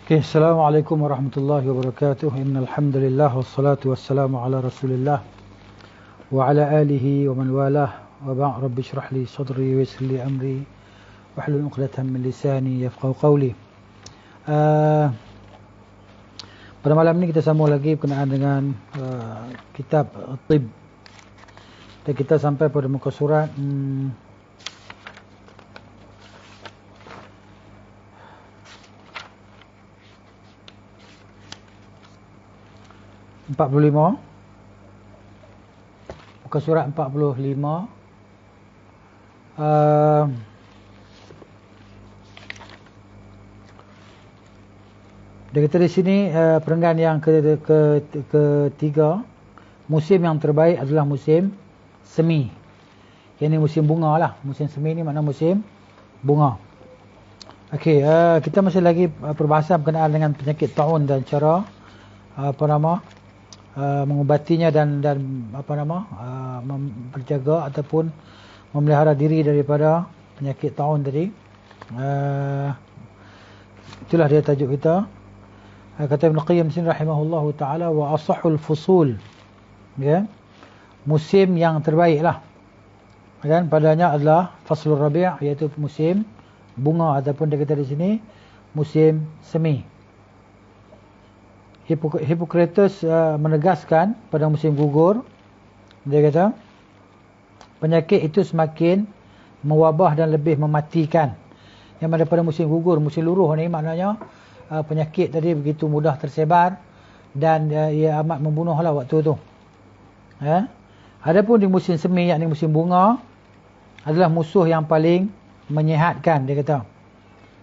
Okay, Assalamualaikum warahmatullahi wabarakatuh. Innal hamdalillah wassalatu wassalamu ala Rasulillah wa ala alihi wa man walah. Wa ba'd, rabbi shrah li sadri wa yassir li amri wahlul 'uqdatam min lisani yafqahu qawli. Pada malam ni kita sambung lagi berkenaan dengan kitab Tib. Dan kita sampai pada muka surat 45, muka surat 45. Dia kata di sini perenggan yang ketiga, musim yang terbaik adalah musim semi. Yang ni musim bunga lah. Musim semi ni makna musim bunga. Okey, kita masih lagi perbahasan berkenaan dengan penyakit taun dan cara mengubatinya dan berjaga ataupun memelihara diri daripada penyakit taun tadi. Itulah dia tajuk kita. Kata Ibn Qayyim sin rahimahullahu taala, wa asahul fusul, ya, musim yang terbaik lah kan padanya adalah faslur rabi', iaitu musim bunga, ataupun dia kata di sini musim semi. Hippocrates menegaskan pada musim gugur, dia kata penyakit itu semakin mewabah dan lebih mematikan. Yang mana pada musim gugur, musim luruh ni maknanya penyakit tadi begitu mudah tersebar dan ia amat membunuhlah waktu tu. Adapun di musim semi, yakni musim bunga, adalah musuh yang paling menyihatkan, dia kata.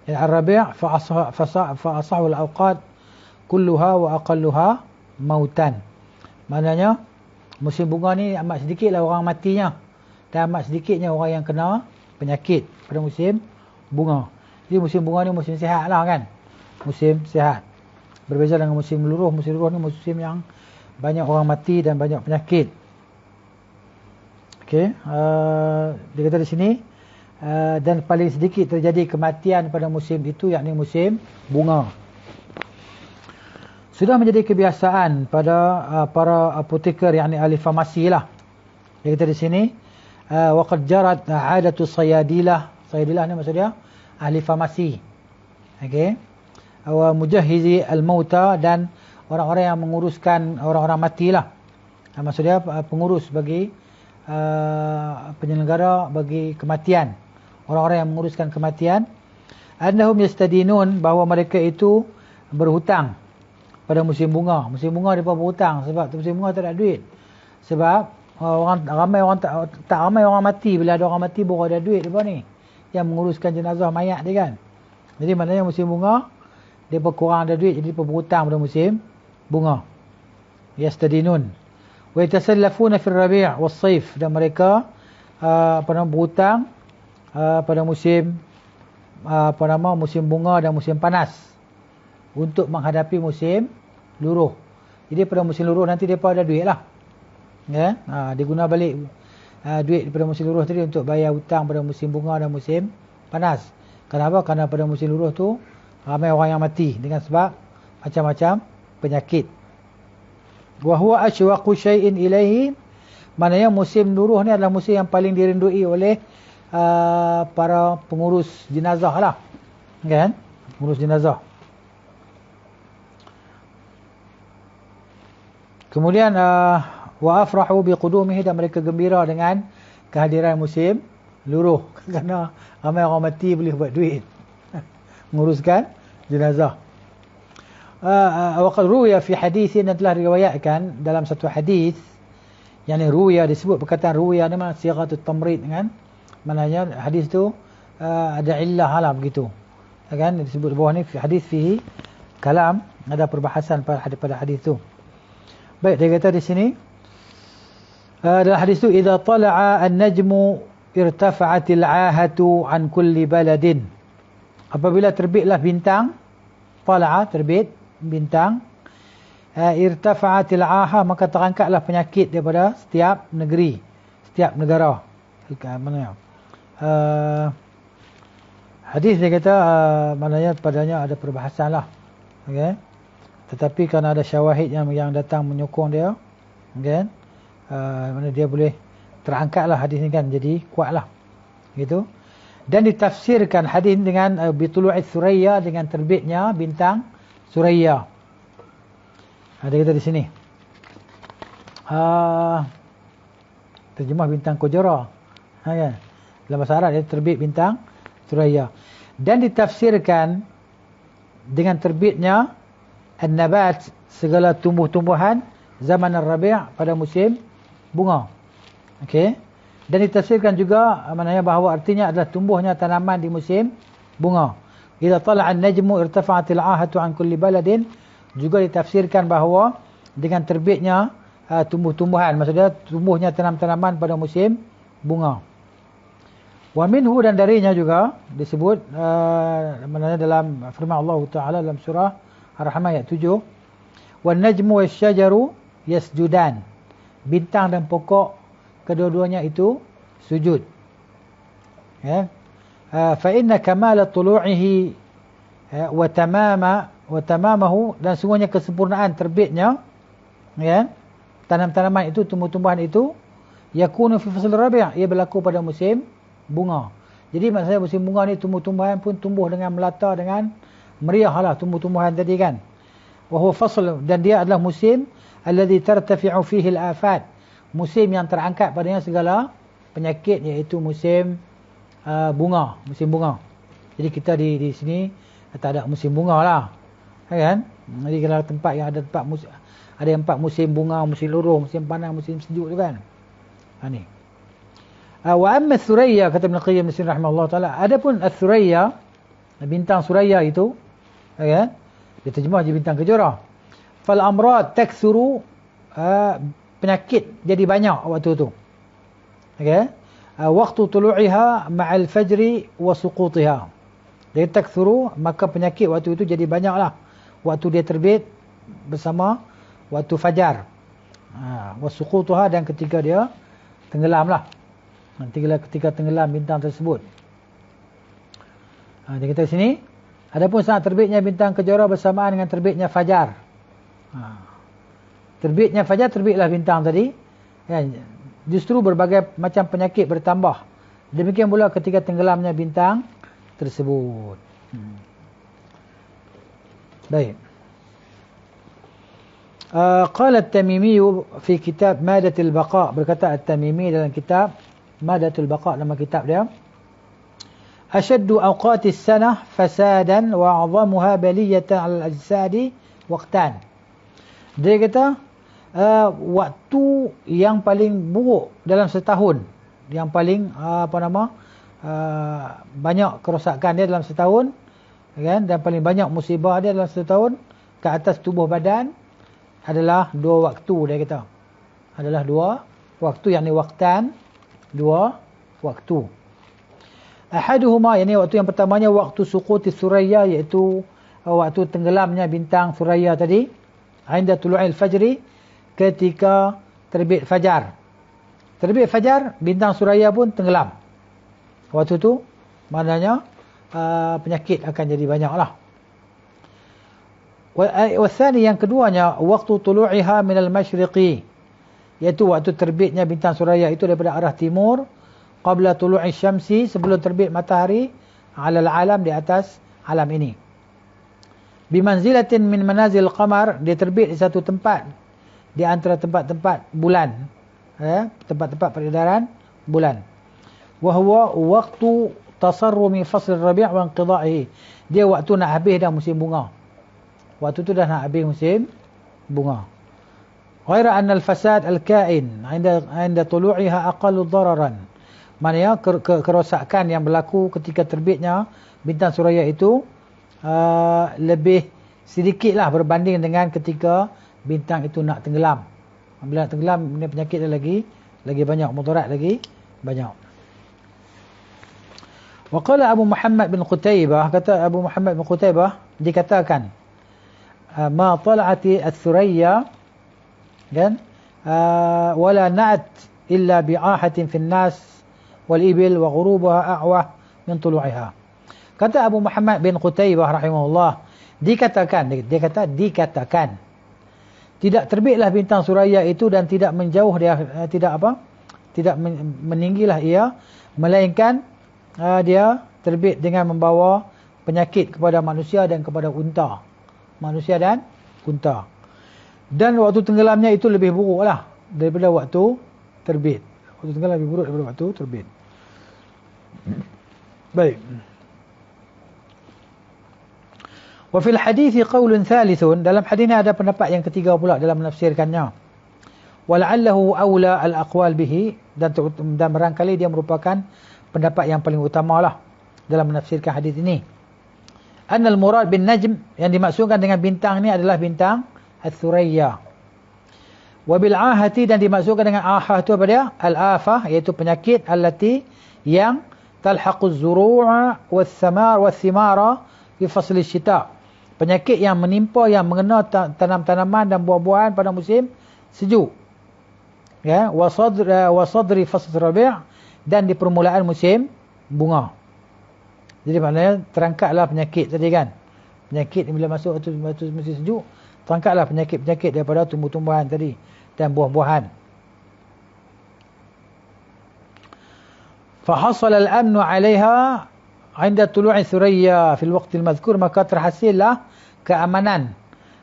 Al-rabi' fa asahul awqat kulluha wa aqalluha mautan. Maknanya musim bunga ni amat sedikitlah orang matinya, dan amat sedikitnya orang yang kena penyakit pada musim bunga. Jadi musim bunga ni musim sihat lah kan, musim sihat. Berbeza dengan musim luruh. Musim luruh ni musim yang banyak orang mati dan banyak penyakit. Okey, dia kata di sini dan paling sedikit terjadi kematian pada musim itu, yakni musim bunga. Sudah menjadi kebiasaan pada para apoteker, yakni ahli farmasi lah. Dia kata di sini waqad jarat 'adatu sayadilah. Sayadilah ni maksud dia ahli farmasi. Okey. Wa mujahhizi al-mauta, dan orang-orang yang menguruskan orang-orang matilah. Maksud dia pengurus bagi penyelenggara bagi kematian. Orang-orang yang menguruskan kematian, annahum yastadinun, bahawa mereka itu berhutang pada musim bunga. Musim bunga mereka berhutang sebab musim bunga tak ada duit. Sebab ramai orang mati. Bila ada orang mati baru ada duit depa ni yang menguruskan jenazah mayat dia kan. Jadi maknanya musim bunga dia kurang ada duit, jadi mereka berhutang pada musim bunga. Yastadinun wa yatasallafuna fi ar-rabi' was-sayf, dan mereka berhutang pada musim musim bunga dan musim panas untuk menghadapi musim luruh. Jadi pada musim luruh nanti mereka ada duit lah, ya. Dia guna balik duit daripada musim luruh tadi untuk bayar hutang pada musim bunga dan musim panas. Kenapa? Kerana pada musim luruh tu ramai orang yang mati dengan sebab macam-macam penyakit. Wa huwa ashwaqu syai'in ilaihi, maknanya musim luruh ni adalah musim yang paling dirindui oleh para pengurus jenazah lah, kan? Pengurus jenazah. Kemudian wa afrahu biqudumihi, dan mereka gembira dengan kehadiran musim luruh kerana ramai orang mati boleh buat duit menguruskan jenazah. Waqad ruwiya fi haditsin, dan telah diriwayatkan dalam satu hadis, yakni ruwiya, disebut perkataan ruwiya ni makna sighatut tamrid kan, maknanya hadis tu ada illah lah begitu kan, disebut di bawah ni hadis fihi kalam, ada perbahasan pada hadis tu. Baik, dia kata di sini dalam hadis tu, idza tala'a an-najmu irtafa'atil 'ahatu an kulli baladin. Apabila terbitlah bintang, tala'a terbit bintang, irtafa'atil 'aha, maka terangkatlah penyakit daripada setiap negeri, setiap negara. Hadis dia kata maknanya padanya ada perbahasan lah. Okay. Tetapi kerana ada syawahid yang datang menyokong dia, kan, mana dia boleh terangkatlah hadis ni kan, jadi kuatlah gitu. Dan ditafsirkan hadis dengan bitulu'is suraya, dengan terbitnya bintang suraya. Ada kata di sini terjemah bintang kojora, kan? Dalam bahasa Arab dia terbit bintang suraya. Dan ditafsirkan dengan terbitnya an-nabat, segala tumbuh-tumbuhan, zaman ar-rabi' pada musim bunga. Okey. Dan ditafsirkan juga maknanya bahawa artinya adalah tumbuhnya tanaman di musim bunga. Idza tala'a an-najmu irtafa'atil 'ahatu 'an kulli baladin, juga ditafsirkan bahawa dengan terbitnya tumbuh-tumbuhan, maksudnya tumbuhnya tanam-tanaman pada musim bunga. Wa minhu, dan darinya juga disebut maknanya dalam firman Allah Taala dalam surah Ar-Rahman ayat 7, wan najmu wasyajaru yasjudan, bintang dan pokok kedua-duanya itu sujud. Ya. Fa inna kamala tulu'ihi wa tamamahu, dan sungguhnya kesempurnaan terbitnya, ya, tanam-tanaman itu, tumbuh-tumbuhan itu, yakunu fi fasl rabi', ia berlaku pada musim bunga. Jadi maksudnya musim bunga ni tumbuh-tumbuhan pun tumbuh dengan melata, dengan meriah lah tumbuh-tumbuhan tadi kan. Wa huwa fasl, dan dia adalah musim alladhi tartafi'u fihi al-afat, musim yang terangkat padanya segala penyakit, iaitu musim bunga, musim bunga. Jadi kita di sini tak ada musim bunga lah, kan? Jadi kalau tempat yang ada ada 4 musim bunga, musim luruh, musim panas, musim sejuk tu kan. Ni. Wa amma Thuraya, kata Ibn Qayyim rahimahullah taala, adapun Thuraya, bintang Suraya itu, kan? Dia terjemah je bintang kejora. Fal amrad takthuru, penyakit jadi banyak waktu tu. Okey. Waktu tulu'iha ma'al fajri wa suqutiha. Dia takthuru, maka penyakit waktu itu jadi banyaklah waktu dia terbit bersama waktu fajar. Wa suqutuha, dan ketika dia tenggelamlah. Nantilah ketika tenggelam bintang tersebut. Dia kata sini, adapun saat terbitnya bintang kejora bersamaan dengan terbitnya fajar. Terbitnya fajar, terbitlah bintang tadi, ya, justru berbagai macam penyakit bertambah. Demikian pula ketika tenggelamnya bintang tersebut. Baik. Qala at-Tamimi fi kitab Madatul Baqa, berkata at-Tamimi dalam kitab Madatul Baqa, nama kitab dia, ashaddu awqatis sanah fasadan wa a'zamuha baliyatan 'ala al-ajsadi waqtan. Dia kata waktu yang paling buruk dalam setahun, yang paling banyak kerosakan dia dalam setahun, kan, dan paling banyak musibah dia dalam setahun ke atas tubuh badan adalah 2 waktu. Dia kata adalah 2 waktu, yakni waqtan, 2 waktu. Ahaduhuma, yakni waktu yang pertamanya waktu suquti suraya, iaitu waktu tenggelamnya bintang suraya tadi, inda tulu'il fajri, ketika terbit fajar. Terbit fajar, bintang suraya pun tenggelam. Waktu tu maknanya penyakit akan jadi banyaklah. Wasani, yang keduanya, waktu tulu'iha minal masyriqi, iaitu waktu terbitnya bintang suraya itu daripada arah timur, qabla tulu'i syamsi, sebelum terbit matahari, alal alam, di atas alam ini. Bimanzilatin min manazil qamar, dia terbit di satu tempat di antara tempat-tempat bulan, tempat-tempat peredaran bulan. Wa huwa waqtu tasarrumi fasl rabi' wa inqidha'ihi, dia waktu nak habis dah musim bunga. Waktu tu dah nak habis musim bunga. Ghaira anna al-fasad al-ka'in 'inda tulu'iha aqallu dararan, maknanya kerosakan yang berlaku ketika terbitnya bintang suraya itu lebih sedikitlah berbanding dengan ketika bintang itu nak tenggelam. Bila nak tenggelam, penyakit dia lagi banyak, mudarat lagi banyak. Wa qala Abu Muhammad bin Qutaibah, kata Abu Muhammad bin Qutaibah, dikatakan ma tala'ati as-suraya, kan, wala na'at illa bi'ahatin fin nas wal ibil wa ghurubaha a'wah min tulu'iha. Kata Abu Muhammad bin Qutaibah rahimahullah, Dikatakan, dia kata dikatakan, tidak terbitlah bintang Suraya itu dan tidak menjauh dia, tidak meninggilah ia, melainkan dia terbit dengan membawa penyakit kepada manusia dan kepada unta. Manusia dan unta. Dan waktu tenggelamnya itu lebih buruklah daripada waktu terbit. Waktu tenggelam lebih buruk daripada waktu terbit. Baik. Wa fil hadits qaulun thalithun, dalam hadis ini ada pendapat yang ketiga pula dalam menafsirkannya. Wala'allahu aula al-aqwal bihi, dan barangkali dia merupakan pendapat yang paling utamalah dalam menafsirkan hadis ini. Annal murad bin najm, yang dimaksudkan dengan bintang ni adalah bintang Ats-Tsuraya. Wa bil ahati, dan dimaksudkan dengan ahah itu apa dia? Al-afah, iaitu penyakit allati yang talhaquz zuru'a was-samar was-thimara fi fasl asy-syita. Penyakit yang menimpa, yang mengena tanam-tanaman dan buah-buahan pada musim sejuk. Ya, wa sadri fasl rabi', dan di permulaan musim bunga. Jadi maknanya terangkatlah penyakit tadi kan. Penyakit bila masuk musim sejuk, terangkatlah penyakit-penyakit daripada tumbuh-tumbuhan tadi dan buah-buahan. Fa hasala al-amnu 'alayha 'inda tulu'i Thuraya fil waqt al-madhkur, maka terhasillah keamanan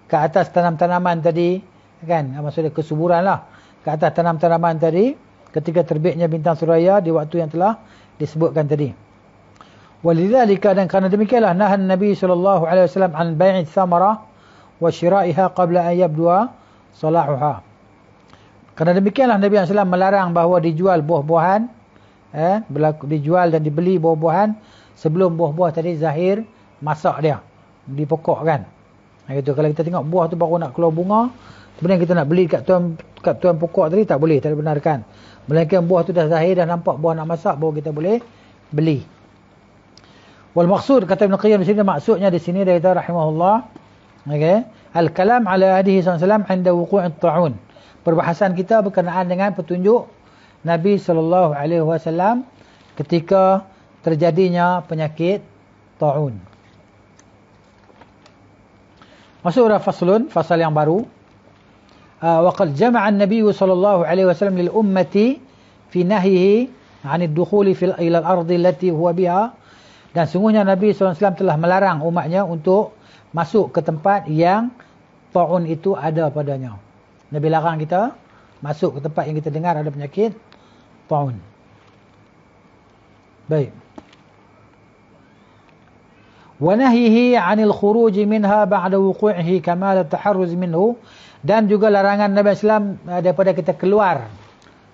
ke atas tanam-tanaman tadi kan, maksudnya kesuburanlah ke atas tanam-tanaman tadi ketika terbitnya bintang Suraya di waktu yang telah disebutkan tadi. Walidzalika, dan kerana demikianlah nahan Nabi sallallahu alaihi wasallam an bai'i thamara wa syira'iha qabla an yabdua salahuha. Kerana demikianlah Nabi sallallahu alaihi wasallam melarang bahawa dijual buah-buahan, dijual dan dibeli buah-buahan sebelum buah-buah tadi zahir masak dia di pokok kan. Gitu. Kalau kita tengok buah tu baru nak keluar bunga, kemudian kita nak beli kat tuan pokok tadi, tak boleh, tak dibenarkan. Melainkan buah tu dah zahir, dah nampak buah nak masak, baru kita boleh beli. Wal maksud, kata Ibn Qayyim di sini, maksudnya di sini dia kata rahimahullah, okey, al-kalam ala hadihi sallallahu alaihi wasallam 'inda wuqu'it ta'un. Perbahasan kita berkenaan dengan petunjuk Nabi sallallahu alaihi wasallam ketika terjadinya penyakit ta'un. Masuk pada fasal yang baru. Wa qad jama'a an-nabiy sallallahu alaihi wasallam lil ummati fi nahyihi 'an ad-dukhul ila al-ardi allati huwa biha. Dan sungguhnya Nabi sallallahu alaihi wasallam telah melarang umatnya untuk masuk ke tempat yang ta'un itu ada padanya. Nabi larang kita masuk ke tempat yang kita dengar ada penyakit ta'un. Baik. Wa nahyihi 'anil khuruj minha ba'da wuqu'ihi kamal at-taharruz minhu, dan juga larangan Nabi sallallahu alaihi wasallam daripada kita keluar.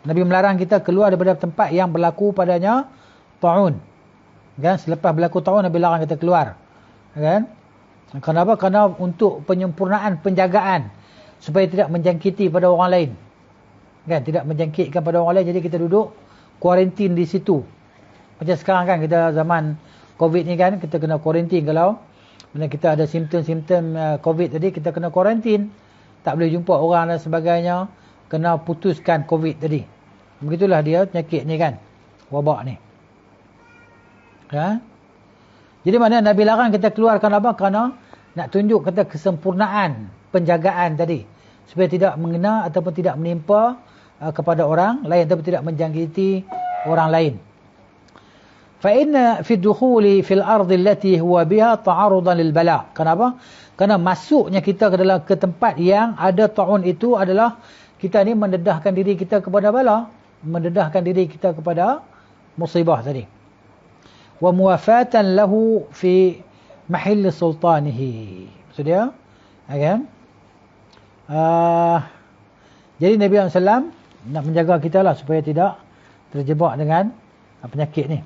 Nabi melarang kita keluar daripada tempat yang berlaku padanya ta'un. Kan, selepas berlaku ta'un Nabi larang kita keluar. Kan? Kenapa? Kerana untuk penyempurnaan penjagaan supaya tidak menjangkiti pada orang lain. Kan, tidak menjangkitkan pada orang lain, jadi kita duduk kuarantin di situ. Macam sekarang kan, kita zaman COVID ni kan, kita kena kuarantin. Kalau kita ada simptom-simptom COVID tadi, kita kena kuarantin. Tak boleh jumpa orang dan sebagainya. Kena putuskan COVID tadi. Begitulah dia penyakit ni kan, wabak ni. Ha? Jadi maknanya Nabi larang kita keluarkan apa? Kerana nak tunjuk kata kesempurnaan penjagaan tadi, supaya tidak mengena ataupun tidak menimpa kepada orang lain, ataupun tidak menjangkiti orang lain. Fa inna fi dukhuli fil ardi allati huwa biha ta'arudan lil bala. Kenapa? Kerana masuknya kita ke tempat yang ada ta'un itu adalah kita ni mendedahkan diri kita kepada bala, mendedahkan diri kita kepada musibah tadi. Wa muwafatan lahu fi mahall sultanihi. Maksud dia, kan? Jadi Nabi SAW nak menjaga kita lah supaya tidak terjebak dengan penyakit ni.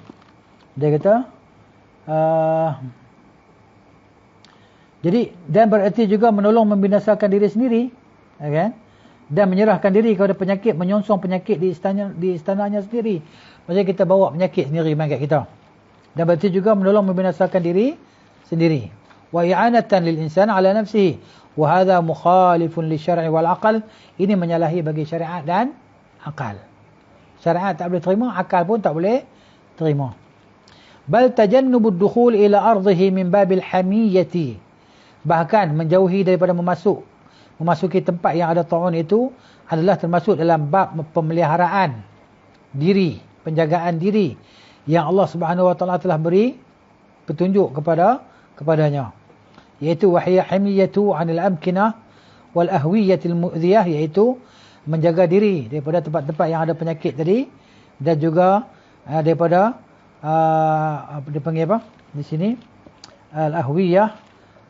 Dia kata, jadi, dan berarti juga menolong membinasakan diri sendiri, kan? Dan menyerahkan diri kepada penyakit, menyongsong penyakit di istananya sendiri. Maksudnya kita bawa penyakit sendiri main kat kita. Dan berarti juga menolong membinasakan diri sendiri. Wa i'anatan lil insan ala nafsihi, wa hadha mukhalifun li syar'i wal aql. Ini menyalahi bagi syariat dan akal. Syariat tak boleh terima, akal pun tak boleh terima. Bal tajannubud dukhul ila ardihi min babil hamiyati Bahkan menjauhi daripada memasuki tempat yang ada ta'un itu adalah termasuk dalam bab pemeliharaan diri, penjagaan diri yang Allah Subhanahu wa taala telah beri petunjuk kepadanya, iaitu wahya hamiyatu 'anil amkinah wal ahwiyatil mu'dhiyah, iaitu menjaga diri daripada tempat-tempat yang ada penyakit tadi, dan juga daripada dipanggil apa di sini, al-ahwiyah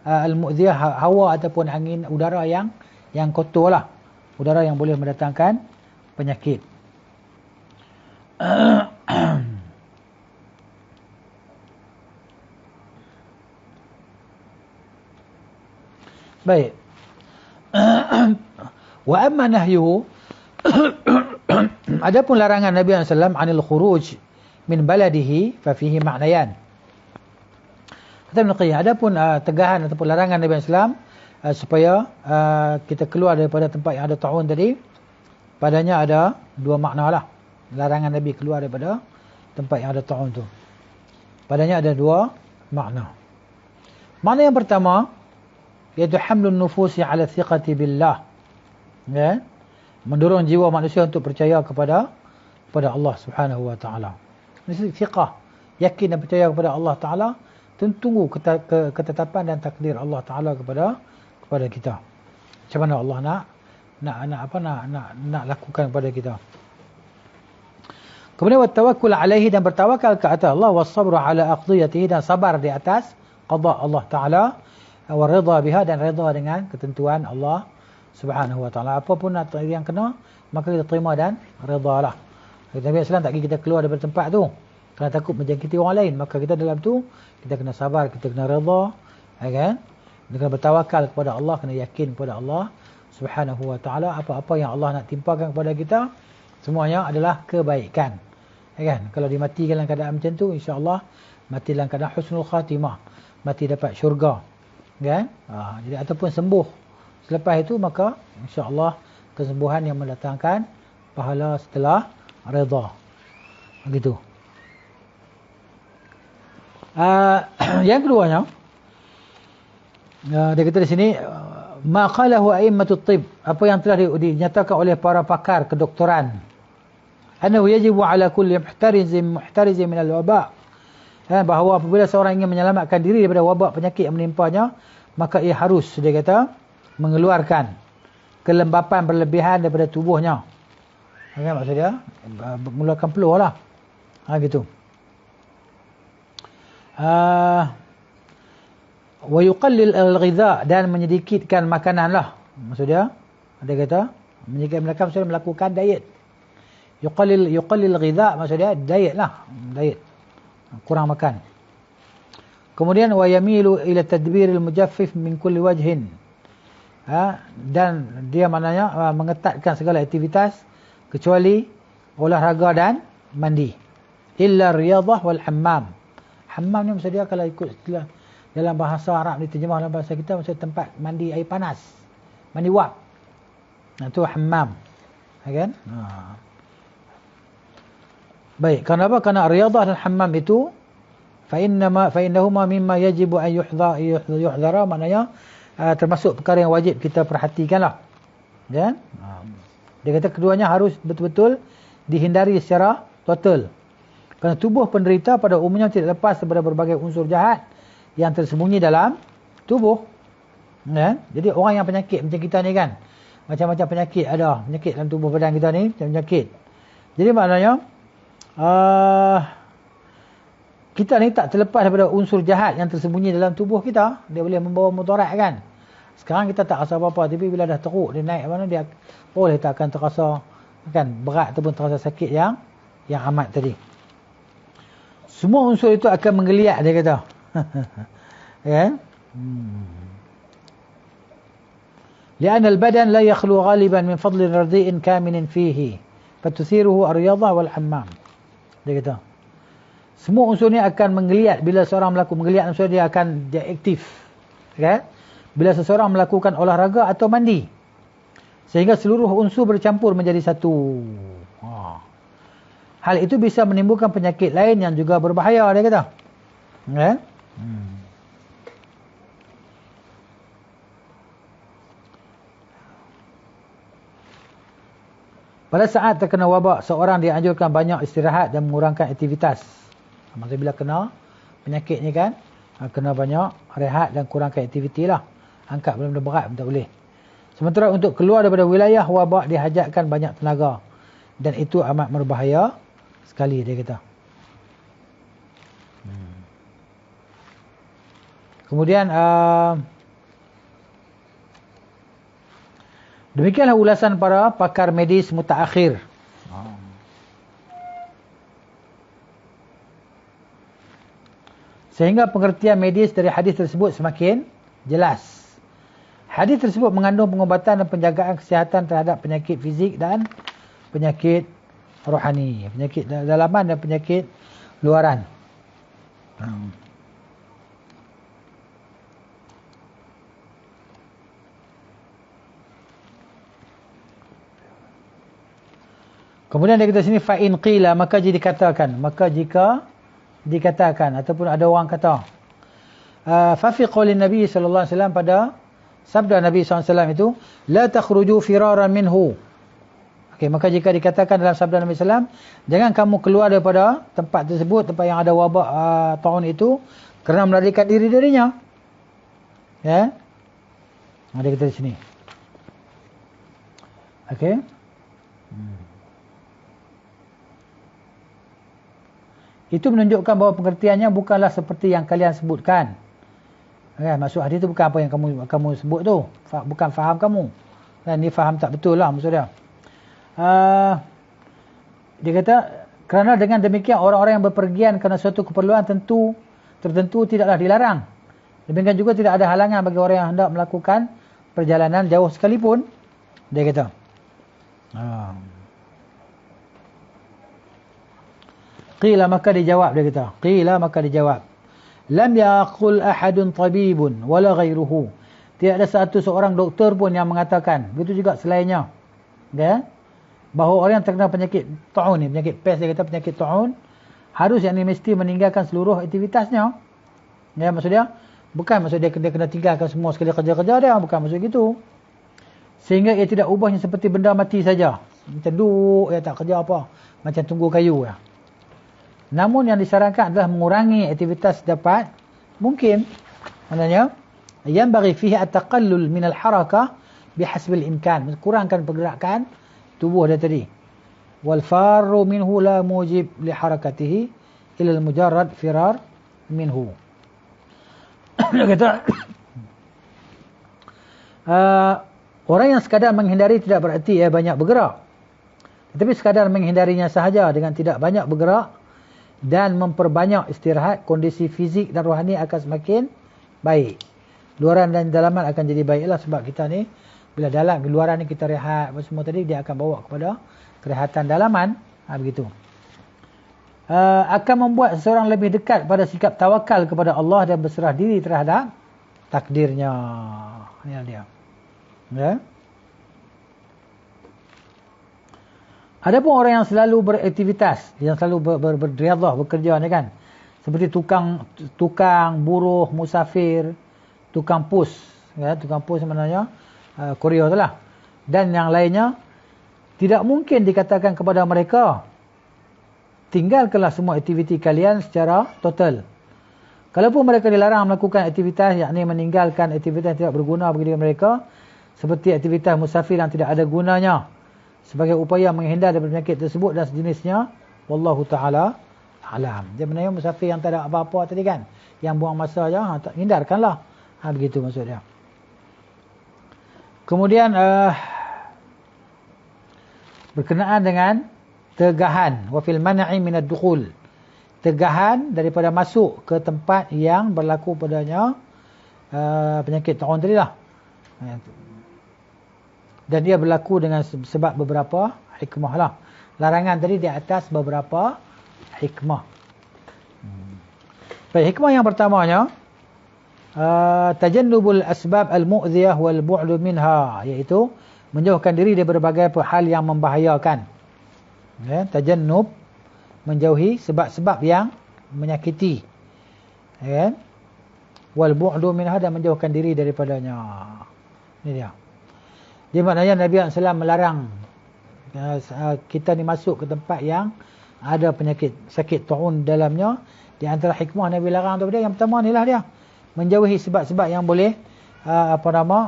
al-mu'dhiyah, hawa ataupun angin udara yang kotor lah, udara yang boleh mendatangkan penyakit. Baik. Wa amma nahyuhu adapun larangan Nabi SAW anil khuruj min baladihi fa fihi ma'nayan. Kata Ibn Qayyim, adapun tegahan ataupun larangan Nabi SAW supaya kita keluar daripada tempat yang ada ta'un tadi, padanya ada dua makna lah. Larangan Nabi keluar daripada tempat yang ada ta'un tu, padanya ada dua makna. Makna yang pertama iaitu hamlun nufusi ala thiqati billah, ya, mendorong jiwa manusia untuk percaya kepada Allah Subhanahu wa taala. Ini thiqah, yakin dan percaya kepada Allah taala, tunggu ketetapan dan takdir Allah taala kepada kita. Macam mana Allah nak lakukan kepada kita. Kemudian wattawakkul alaihi, dan bertawakal ke atas Allah, wasabru ala aqdiyatihi, dan sabar di atas qada Allah taala, wa ridha biha, dan redha dengan ketentuan Allah Subhanahu wa taala. Apapun yang kena, maka kita terima dan redhalah. Nabi sallallahu tak pergi kita keluar daripada tempat tu kerana takut menjangkiti orang lain, maka kita dalam tu kita kena sabar, kita kena redha, kan? Kita kena bertawakal kepada Allah, kena yakin kepada Allah Subhanahu wa taala. Apa-apa yang Allah nak timpakan kepada kita, semuanya adalah kebaikan, kan? Kalau dimatikan dalam keadaan macam tu, insya-Allah mati dalam keadaan husnul khatimah, mati dapat syurga, kan? Jadi ataupun sembuh selepas itu, maka insya-Allah kesembuhan yang mendatangkan pahala setelah redha. Begitu. Yang keduanya, dia kata di sini, ma qalahu a'immatut tib, apa yang telah dinyatakan oleh para pakar kedokteran, annahu yajibu ala kulli muhtarizin min al-waba', bahawa apabila seorang ingin menyelamatkan diri daripada wabak penyakit yang menimpanya, maka ia harus, dia kata, mengeluarkan kelembapan berlebihan daripada tubuhnya. Kan maksud dia? Mengeluarkan peluh lah. Gitu. Wa yuqallil al-ghidha, dan menyedikitkan makanan lah. Maksud dia kata menyedikitkan makan, maksudnya melakukan diet. Yuqallil ghidha, maksud dia diet lah, diet, kurang makan. Kemudian wa yamilu ila tadbiril mujaffif min kulli wajhin, dan dia maknanya mengetatkan segala aktivitas kecuali olahraga dan mandi, illa riyadhah wal hammam. Hammam ni maksud dia, kalau ikut istilah dalam bahasa Arab ni, terjemah dalam bahasa kita, maksud tempat mandi air panas, mandi wap, itu hammam, kan? Baik, kenapa? Kerana riyadhah dan hammam itu fa innahuma mimma yajibu an yuhdhara, maknanya termasuk perkara yang wajib kita perhatikanlah, kan? Dia kata keduanya harus betul-betul dihindari secara total, kerana tubuh penderita pada umumnya tidak lepas daripada berbagai unsur jahat yang tersembunyi dalam tubuh, kan? Jadi orang yang penyakit macam kita ni, kan, macam-macam penyakit ada, penyakit dalam tubuh badan kita ni, penyakit. Jadi maknanya kita ni tak terlepas daripada unsur jahat yang tersembunyi dalam tubuh kita. Dia boleh membawa mudarat, kan? Sekarang kita tak rasa apa-apa, tapi bila dah teruk, dia naik mana, dia boleh tak akan terasa, kan, berat ataupun terasa sakit yang amat tadi. Semua unsur itu akan menggeliat, dia kata. Ya. Lian al-badan la yakhlu ghaliban min fadli radi'in kaminin fihi fatuthiruhu ar-riyadhah wal hammam. Dia kata semua unsur ni akan menggeliat bila seorang melakukan menggeliat, maksudnya dia aktif, kan? Bila seseorang melakukan olahraga atau mandi, sehingga seluruh unsur bercampur menjadi satu. Hal itu bisa menimbulkan penyakit lain yang juga berbahaya, dia kata. Kan? Pada saat terkena wabak, seorang dianjurkan banyak istirahat dan mengurangkan aktivitas. Maksudnya bila kena penyakit ni kan, kena banyak rehat dan kurangkan aktiviti lah. Angkat benda-benda berat pun tak boleh. Sementara untuk keluar daripada wilayah wabak dihajatkan banyak tenaga. Dan itu amat berbahaya sekali, dia kata. Kemudian demikianlah ulasan para pakar medis mutaakhir. Sehingga pengertian medis dari hadis tersebut semakin jelas. Hadis tersebut mengandung pengobatan dan penjagaan kesihatan terhadap penyakit fizik dan penyakit rohani, penyakit dalaman dan penyakit luaran. Kemudian dia kata sini fa'in qila, maka jika dikatakan, ataupun ada orang kata, fa fi qaulin Nabi sallallahu alaihi wasallam, pada sabda Nabi sallallahu alaihi wasallam itu, la takhruju firaran minhu. Okey, maka jika dikatakan dalam sabda Nabi sallallahu alaihi wasallam, jangan kamu keluar daripada tempat tersebut, tempat yang ada wabak taun itu, kerana melarikan diri darinya. Ya. Ada kata di sini. Okey. Itu menunjukkan bahawa pengertiannya bukanlah seperti yang kalian sebutkan. Maksud hadis itu bukan apa yang kamu sebut tu. Bukan faham kamu. Dan ni faham tak betul lah maksud dia. Dia kata, kerana dengan demikian orang-orang yang berpergian kerana suatu keperluan tertentu tidaklah dilarang. Demikian juga tidak ada halangan bagi orang yang hendak melakukan perjalanan jauh sekalipun. Dia kata. Qila, maka dijawab, dia kata. Qila, maka dijawab. Lam yaqul ahadun tabibun wala ghairuhu. Tidak ada seorang doktor pun yang mengatakan. Begitu juga selainnya. Ya? Bahawa orang yang terkena penyakit taun ni, penyakit pes, dia kata penyakit taun, harus yang ni mesti meninggalkan seluruh aktivitasnya. Ya, maksud dia, bukan maksud dia kena tinggalkan semua sekali kerja-kerja dia. Bukan maksud gitu. Sehingga ia tidak ubahnya seperti benda mati saja. Macam duduk, tak kerja apa. Macam tunggu kayu. Ya. Namun yang disarankan adalah mengurangi aktivitas dapat mungkin. Maknanya, yang bagi fihi at-taqallul min al-harakah bihasbil imkan. Kurangkan pergerakan tubuh dia tadi. Wal farru minhu la mujib li harakatihi illa al-mujarrad firar minhu. Dia kata, orang yang sekadar menghindari tidak berarti ia banyak bergerak. Tetapi sekadar menghindarinya sahaja dengan tidak banyak bergerak dan memperbanyak istirahat, kondisi fizik dan rohani akan semakin baik. Luaran dan dalaman akan jadi baiklah, sebab kita ni bila luaran ni kita rehat semua tadi, dia akan bawa kepada kerehatan dalaman. Begitu. Akan membuat seseorang lebih dekat pada sikap tawakal kepada Allah dan berserah diri terhadap takdirnya. Ini dia. Ya. Adapun orang yang selalu beraktivitas, yang selalu berdriadah, bekerja ni kan, seperti tukang buruh, musafir, tukang pus, ya, tukang pus sebenarnya kurier tu lah, dan yang lainnya, tidak mungkin dikatakan kepada mereka, tinggalkanlah semua aktiviti kalian secara total. Kalaupun mereka dilarang melakukan aktivitas, yakni meninggalkan aktivitas yang tidak berguna bagi mereka, seperti aktivitas musafir yang tidak ada gunanya, sebagai upaya menghindar daripada penyakit tersebut dan sejenisnya, wallahu ta'ala alam. Dia sebenarnya musafir yang tak ada apa-apa tadi kan, yang buang masa je, hindarkanlah. Begitu maksud dia. Kemudian berkenaan dengan tegahan, wa fil man'i min ad-dukhul, tegahan daripada masuk ke tempat yang berlaku padanya penyakit taun tadi lah. Dan dia berlaku dengan sebab beberapa hikmah lah. Larangan tadi di atas beberapa hikmah. Baik, hikmah yang pertamanya, tajannubul asbab al-mu'ziyah wal bu'du minha, iaitu menjauhkan diri dari berbagai hal yang membahayakan. Ya, tajannub, menjauhi sebab-sebab yang menyakiti. Ya, wal bu'du minha, dan menjauhkan diri daripadanya. Ini dia. Dia maknanya Nabi SAW melarang kita ni masuk ke tempat yang ada penyakit sakit taun dalamnya. Di antara hikmah Nabi larang tu dia, yang pertama ni lah dia menjauhi sebab-sebab yang boleh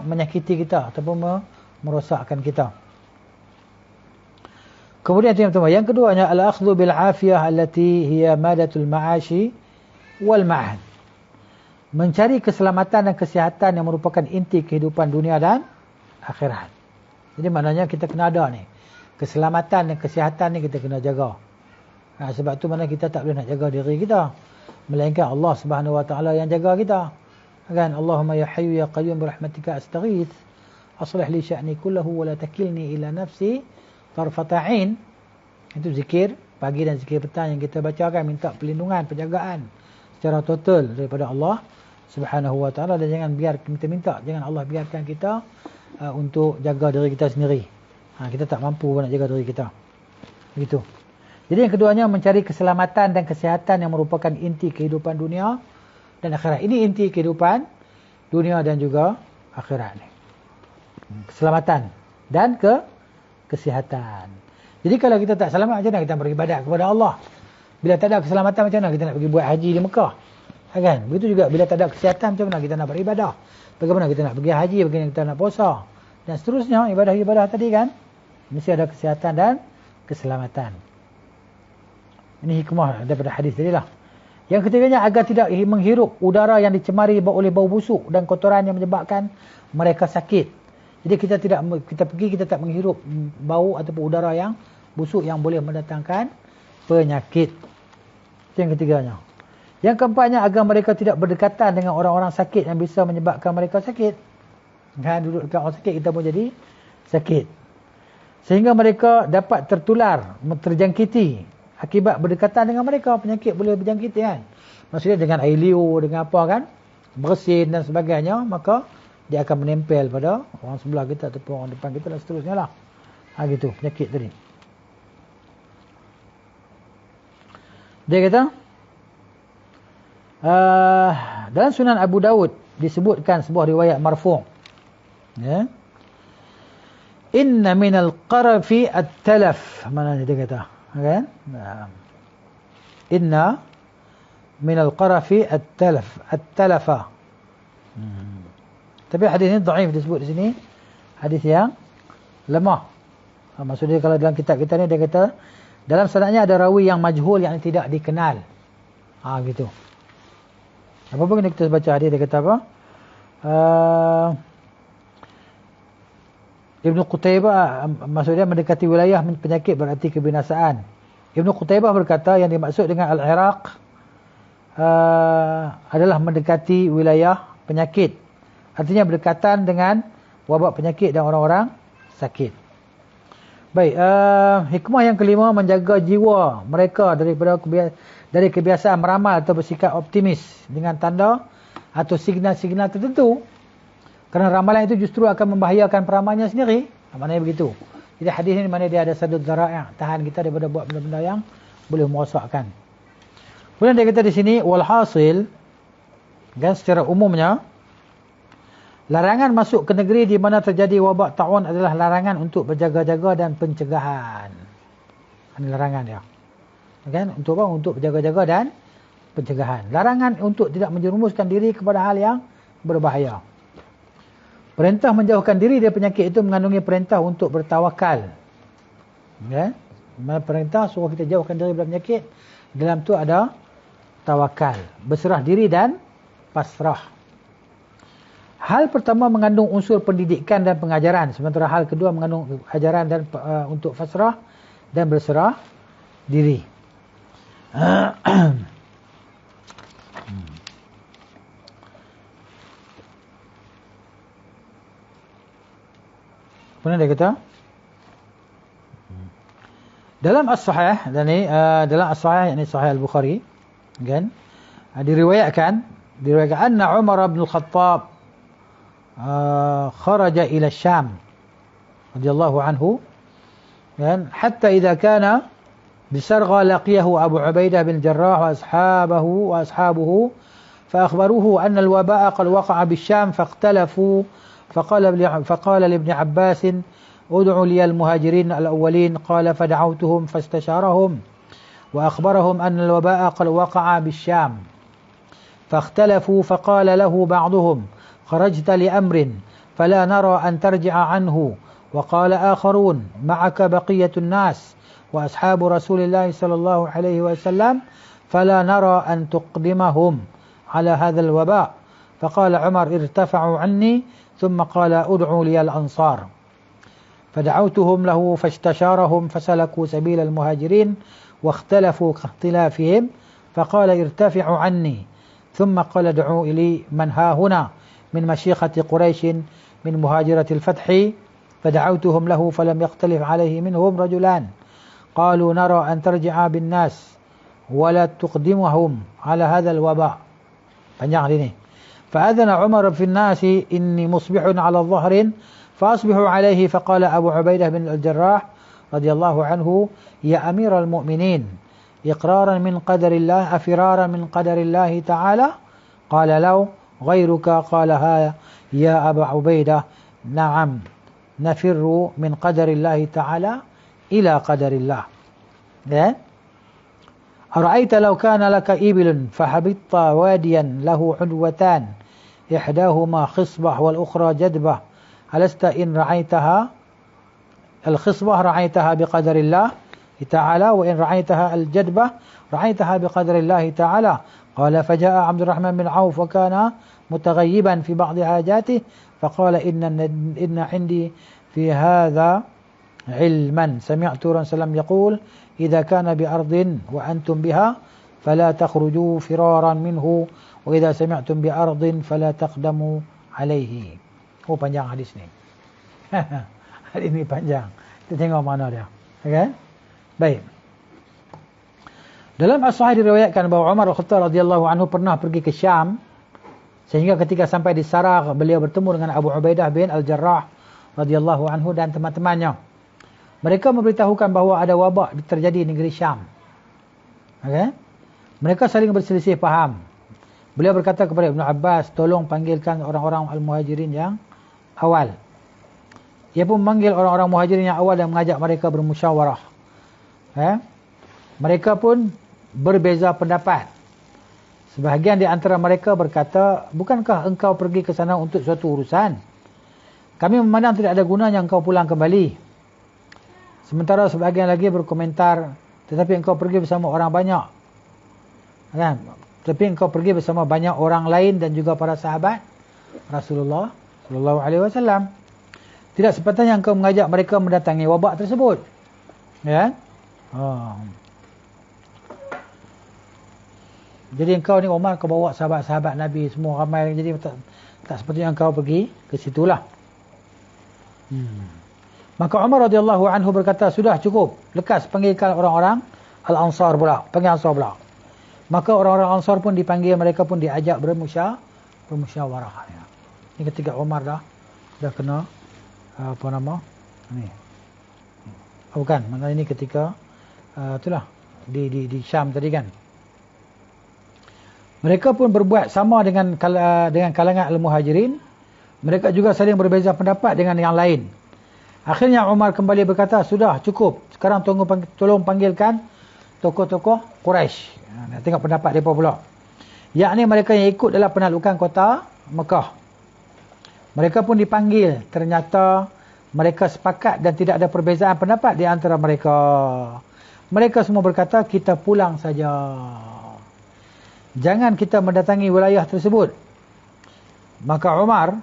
menyakiti kita ataupun merosakkan kita. Kemudian itu yang pertama. Yang keduanya al-akhdhu bil afiyah allati hiya madatul ma'ashi wal ma'ad. Mencari keselamatan dan kesihatan yang merupakan inti kehidupan dunia dan akhirat. Jadi maknanya kita kena ada ni. Keselamatan dan kesihatan ni kita kena jaga. Sebab tu mana kita tak boleh nak jaga diri kita, melainkan Allah Subhanahu Wa Taala yang jaga kita. Kan, Allahumma ya hayyu ya qayyum bi rahmatika astaghith aslih li sya'ni kullahu wa la takilni ila nafsi tarfata 'ain. Itu zikir pagi dan zikir petang yang kita bacakan, minta perlindungan, penjagaan secara total daripada Allah Subhanahu Wa Taala. Dan jangan minta jangan Allah biarkan kita untuk jaga diri kita sendiri. Kita tak mampu nak jaga diri kita. Begitu. Jadi yang keduanya mencari keselamatan dan kesihatan yang merupakan inti kehidupan dunia dan akhirat. Ini inti kehidupan dunia dan juga akhirat ni. Keselamatan dan kesihatan. Jadi kalau kita tak selamat, macam mana kita beribadat kepada Allah? Bila tak ada keselamatan, macam mana kita nak pergi buat haji di Mekah? Kan? Begitu juga bila tak ada kesihatan, macam mana kita nak beribadah? Bagaimana kita nak pergi haji, bagaimana kita nak puasa dan seterusnya, ibadah-ibadah tadi kan, mesti ada kesihatan dan keselamatan. Ini hikmah daripada hadis tadi lah. Yang ketiganya, agar tidak menghirup udara yang dicemari oleh bau busuk dan kotoran yang menyebabkan mereka sakit. Jadi kita tak menghirup bau ataupun udara yang busuk yang boleh mendatangkan penyakit. Itu yang ketiganya. Yang keempatnya, agar mereka tidak berdekatan dengan orang-orang sakit yang bisa menyebabkan mereka sakit. Kan, duduk dekat orang sakit, kita pun jadi sakit. Sehingga mereka dapat tertular, terjangkiti akibat berdekatan dengan mereka. Penyakit boleh berjangkiti kan. Maksudnya dengan air liur, dengan apa kan, bersin dan sebagainya, maka dia akan menempel pada orang sebelah kita ataupun orang depan kita dan seterusnya lah. Gitu, penyakit tadi. Dia kata, dalam Sunan Abu Daud disebutkan sebuah riwayat marfu'. Ya. Inna minal qarafi at-talaf. Mana dia kata? Kan? Inna minal qarafi at-talafa. Tapi hadis ini dhaif disebut di sini. Hadis yang lemah. Maksudnya kalau dalam kitab kita ni dia kata dalam sanadnya ada rawi yang majhul, yang tidak dikenal. Gitu. Apa pun kita baca hadis dia kata apa? Ibn Qutaybah maksudnya mendekati wilayah penyakit berarti kebinasaan. Ibn Qutaybah berkata yang dimaksud dengan Al-Iraq adalah mendekati wilayah penyakit. Artinya berdekatan dengan wabak penyakit dan orang-orang sakit. Baik, hikmah yang kelima, menjaga jiwa mereka dari kebiasaan meramal atau bersikap optimis dengan tanda atau signal-signal tertentu. Kerana ramalan itu justru akan membahayakan peramalnya sendiri. Maknanya begitu. Jadi hadis ini mana dia ada sadud zara'i', tahan kita daripada buat benda-benda yang boleh merosakkan. Kemudian dia kata di sini walhasil, kan, secara umumnya larangan masuk ke negeri di mana terjadi wabak ta'un adalah larangan untuk berjaga-jaga dan pencegahan. Ini larangan dia. Kan? Untuk apa? Untuk berjaga-jaga dan pencegahan. Larangan untuk tidak menjerumuskan diri kepada hal yang berbahaya. Perintah menjauhkan diri dari penyakit itu mengandungi perintah untuk bertawakal. Ya? Perintah suruh kita jauhkan diri dari penyakit. Dalam tu ada tawakal, berserah diri dan pasrah. Hal pertama mengandung unsur pendidikan dan pengajaran, sementara hal kedua mengandung ajaran dan untuk pasrah dan berserah diri. Kemudian dia kata dalam as-sahih, dan ni dalam as-sahih, yakni sahih al-Bukhari, kan, diriwayatkan anna Umar bin Al-Khattab kharaja ila Syam radhiyallahu anhu, kan, hatta idza kana bisargha laqiyahu Abu Ubaidah bin Jarrah wa ashabuhu fa akhbaruhu anna al-waba'a qad waqa'a bi-Syam faqtalafu فقال لابن عباس ادعوا لي المهاجرين الأولين. قال فدعوتهم فاستشارهم وأخبرهم أن الوباء قد وقع بالشام، فاختلفوا، فقال له بعضهم خرجت لأمر فلا نرى أن ترجع عنه، وقال آخرون معك بقية الناس وأصحاب رسول الله صلى الله عليه وسلم فلا نرى أن تقدمهم على هذا الوباء. فقال عمر ارتفعوا عني، ثم قال ادعوا لي الأنصار. فدعوتهم له فاستشارهم فسلكوا سبيل المهاجرين واختلفوا كاختلافهم، فقال ارتفعوا عني، ثم قال ادعوا إلي من ها هنا من مشيخة قريش من مهاجرة الفتح. فدعوتهم له فلم يختلف عليه منهم رجلان، قالوا نرى أن ترجع بالناس ولا تقدمهم على هذا الوباء. panjang ini. فأذن عمر في الناس إني مصبح على الظهر فأصبحوا عليه. فقال أبو عبيدة بن الجراح رضي الله عنه يا أمير المؤمنين إقرارا من قدر الله أفرارا من قدر الله تعالى؟ قال لو غيرك قال ها يا أبا عبيدة نعم نفر من قدر الله تعالى إلى قدر الله. أرأيت لو كان لك إبل فحبطت واديا له عدوتان إحداهما خصبة والأخرى جدبة، ألست إن رعيتها الخصبة رعيتها بقدر الله تعالى، وإن رعيتها الجدبة رعيتها بقدر الله تعالى؟ قال فجاء عبد الرحمن بن عوف وكان متغيبا في بعض حاجاته، فقال إن عندي في هذا علما سمعت رسول الله صلى الله عليه وسلم يقول إذا كان بأرض وأنتم بها فلا تخرجوا فرارا منه، وإذا سمعتم بأرض فلا تقدموا عليه. Oh, panjang hadis ni. Hadis ni panjang. Kita tengok mana dia. Okay? Baik. Dalam as-sahih diriwayatkan bahawa Umar Al-Khattab radhiyallahu anhu pernah pergi ke Syam, sehingga ketika sampai di Saragh beliau bertemu dengan Abu Ubaidah bin Al-Jarrah radhiyallahu anhu dan teman-temannya. Mereka memberitahukan bahawa ada wabak terjadi di negeri Syam. Okay? Mereka saling berselisih faham. Beliau berkata kepada Ibn Abbas, tolong panggilkan orang-orang Al-Muhajirin yang awal. Ia pun memanggil orang-orang Muhajirin yang awal dan mengajak mereka bermusyawarah. Mereka pun berbeza pendapat. Sebahagian di antara mereka berkata, bukankah engkau pergi ke sana untuk suatu urusan? Kami memandang tidak ada gunanya engkau pulang kembali. Sementara sebahagian lagi berkomentar, tetapi engkau pergi bersama orang banyak. Tetapi engkau pergi bersama banyak orang lain dan juga para sahabat Rasulullah sallallahu alaihi wasallam. Tidak sepatutnya engkau mengajak mereka mendatangi wabak tersebut. Ya. Jadi engkau ni Umar, kau bawa sahabat-sahabat Nabi semua ramai, jadi tak sepatutnya engkau pergi ke situlah. Maka Umar radhiyallahu anhu berkata, sudah cukup, lekas panggilkan orang-orang Al-Ansar pula, panggil Ansar pula. Maka orang-orang Ansar pun dipanggil, mereka pun diajak bermusyawarah. Ini ketika Umar dah kena apa nama ni? Bukan, mana ini ketika itulah di Syam tadi kan. Mereka pun berbuat sama dengan kalangan Al-Muhajirin. Mereka juga saling berbeza pendapat dengan yang lain. Akhirnya Umar kembali berkata, sudah cukup. Sekarang tolong panggilkan tokoh-tokoh Quraisy. Tengok pendapat mereka pula. Yakni mereka yang ikut dalam penaklukan kota Mekah. Mereka pun dipanggil. Ternyata mereka sepakat dan tidak ada perbezaan pendapat di antara mereka. Mereka semua berkata, kita pulang saja. Jangan kita mendatangi wilayah tersebut. Maka Umar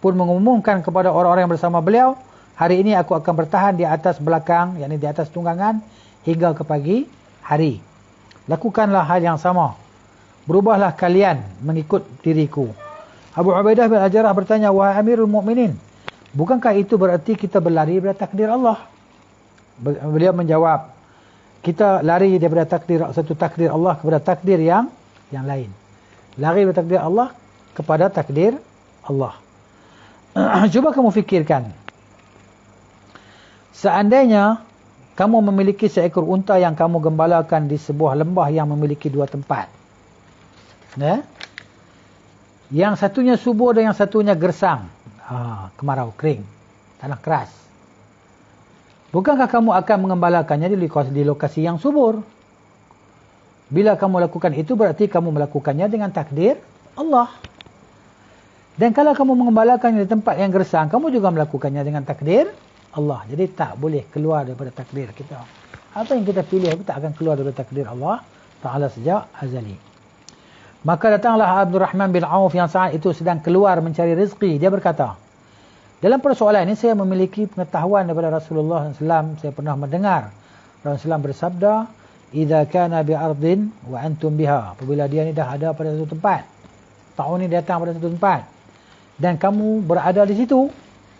pun mengumumkan kepada orang-orang yang bersama beliau, hari ini aku akan bertahan di atas belakang, yakni di atas tunggangan hingga ke pagi hari. Lakukanlah hal yang sama. Berubahlah kalian mengikut diriku. Abu Ubaidah bin Al-Jarrah bertanya, wahai Amirul Mukminin, bukankah itu berarti kita berlari daripada takdir Allah? Beliau menjawab, kita lari daripada satu takdir Allah kepada takdir yang lain. Lari daripada takdir Allah kepada takdir Allah. Cuba kamu fikirkan. Seandainya kamu memiliki seekor unta yang kamu gembalakan di sebuah lembah yang memiliki dua tempat. Yang satunya subur dan yang satunya gersang. Kemarau, kering. Tanah keras. Bukankah kamu akan mengembalakannya di lokasi yang subur? Bila kamu lakukan itu, berarti kamu melakukannya dengan takdir Allah. Dan kalau kamu mengembalakannya di tempat yang gersang, kamu juga melakukannya dengan takdir Allah. Jadi tak boleh keluar daripada takdir kita. Apa yang kita pilih itu tak akan keluar daripada takdir Allah Ta'ala sejak azali. Maka datanglah Abdul Rahman bin Auf yang saat itu sedang keluar mencari rezeki. Dia berkata, dalam persoalan ini saya memiliki pengetahuan daripada Rasulullah SAW. Saya pernah mendengar Rasulullah SAW bersabda, "Idza kana bi ardin wa antum biha." Apabila dia ni dah ada pada satu tempat, tahun ni datang pada satu tempat, dan kamu berada di situ,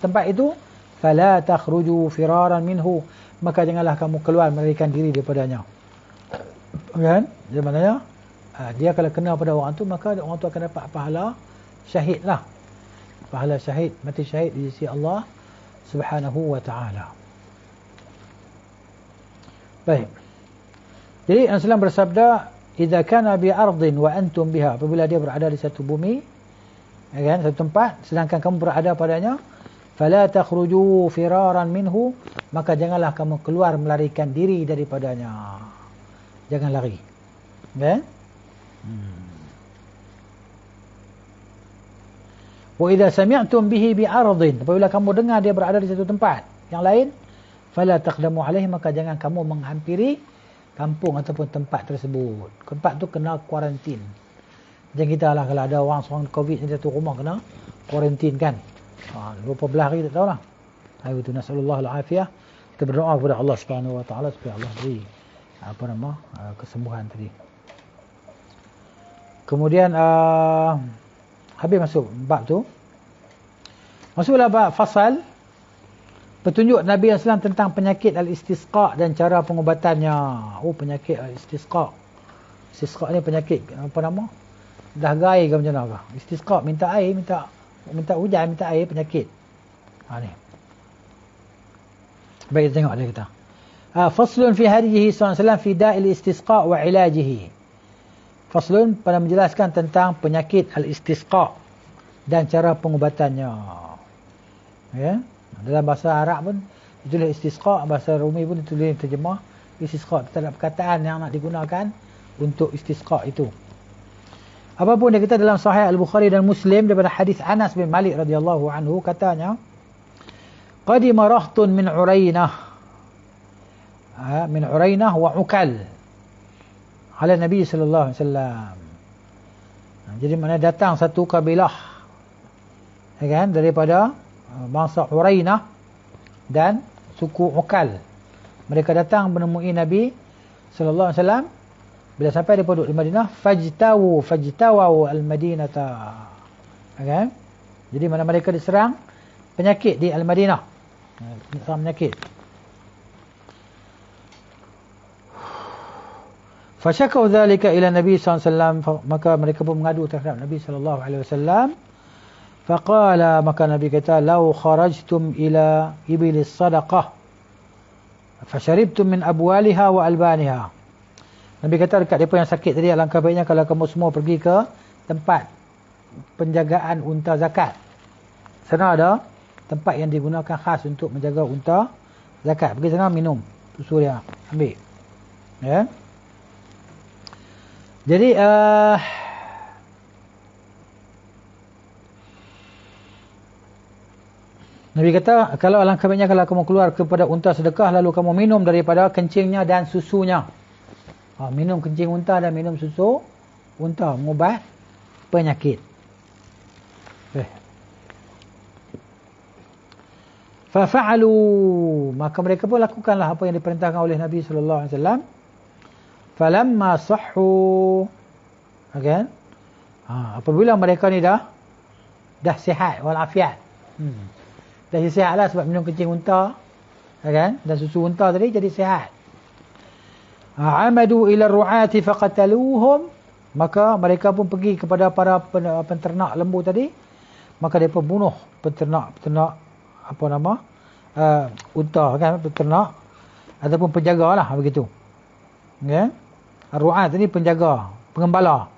tempat itu, fala takhruju firaran minhu, maka janganlah kamu keluar melarikan diri daripadanya. Kan? Jadi maknanya dia kalau kena pada orang tu, maka orang tu akan dapat pahala syahid lah. Pahala syahid, mati syahid di sisi Allah Subhanahu wa ta'ala. Baik. Jadi Rasulullah bersabda, "Idza kana bi ardin wa antum biha." Apabila dia berada di satu bumi, kan, satu tempat, sedangkan kamu berada padanya, fala takhruju firaran minhu, maka janganlah kamu keluar melarikan diri daripadanya. Jangan lari. Kan? Wa idza sami'tum bihi bi ardin, apabila kamu dengar dia berada di satu tempat yang lain, fala taqdamu alaihi, maka jangan kamu menghampiri kampung ataupun tempat tersebut. Tempat tu kena kuarantin. Macam kita lah, kalau ada orang seorang COVID di satu rumah kena kuarantin kan. Berapa belah hari tak tahulah. Itu nasallallahu al-afiyah. Kita berdoa kepada Allah Subhanahu wa taala supaya Allah beri kesembuhan tadi. Kemudian habis masuk bab tu. Masuklah bab fasal petunjuk Nabi SAW tentang penyakit al-istisqa dan cara pengubatannya. Penyakit al-istisqa. Istisqa ni penyakit apa nama? Dahaga air ke macam mana? Istisqa minta air, minta hujan, minta air, penyakit. Ni. Baik, kita tengok dia kata. Faslun fi hadihi SAW fi da'il istisqa wa ilajihi. Faslun pada menjelaskan tentang penyakit al-istisqa dan cara pengubatannya. Ya. Dalam bahasa Arab pun ditulis istisqa, bahasa Rumi pun ditulis terjemah istisqa. Tak ada perkataan yang nak digunakan untuk istisqa itu. Apapun dia kata dalam Sahih Al-Bukhari dan Muslim daripada hadis Anas bin Malik radhiyallahu anhu, katanya, qadima rahtun min Urainah, min Urainah wa Ukal ala Nabi sallallahu alaihi wasallam. Jadi mana datang satu kabilah, ya kan, daripada bangsa Urainah dan suku Ukal. Mereka datang menemui Nabi sallallahu alaihi wasallam. Bila sampai dia duduk di Madinah, fajtawu al-Madinata. Okay? Jadi mana mereka diserang penyakit di Al-Madinah. Diserang penyakit. Fashakau dhalika ila Nabi SAW. Maka mereka pun mengadu terhadap Nabi SAW. Faqala, maka Nabi kata, lau kharajtum ila ibilis sadaqah fasharibtum min abwaliha wa albaniha. Nabi kata dekat mereka yang sakit tadi, alangkah baiknya kalau kamu semua pergi ke tempat penjagaan unta zakat. Sana ada tempat yang digunakan khas untuk menjaga unta zakat. Pergi sana minum susu dia, ambil. Ya. Jadi Nabi kata, kalau alangkah baiknya kalau kamu keluar kepada unta sedekah, lalu kamu minum daripada kencingnya dan susunya. Minum kencing unta dan minum susu unta, mengubat penyakit. Fafa'alu, maka mereka pun lakukanlah apa yang diperintahkan oleh Nabi sallallahu alaihi wasallam. Falamma sahhu, kan? Apabila mereka ni dah sihat wal afiat. Dah sihatlah sebab minum kencing unta, kan? Dan susu unta tadi jadi sihat. Amadu ila ru'ati faqataluhum, maka mereka pun pergi kepada para penternak lembu tadi, maka mereka bunuh penternak apa nama, unta, kan, penternak ataupun penjaga lah begitu. Ya, ru'at ini penjaga, pengembala.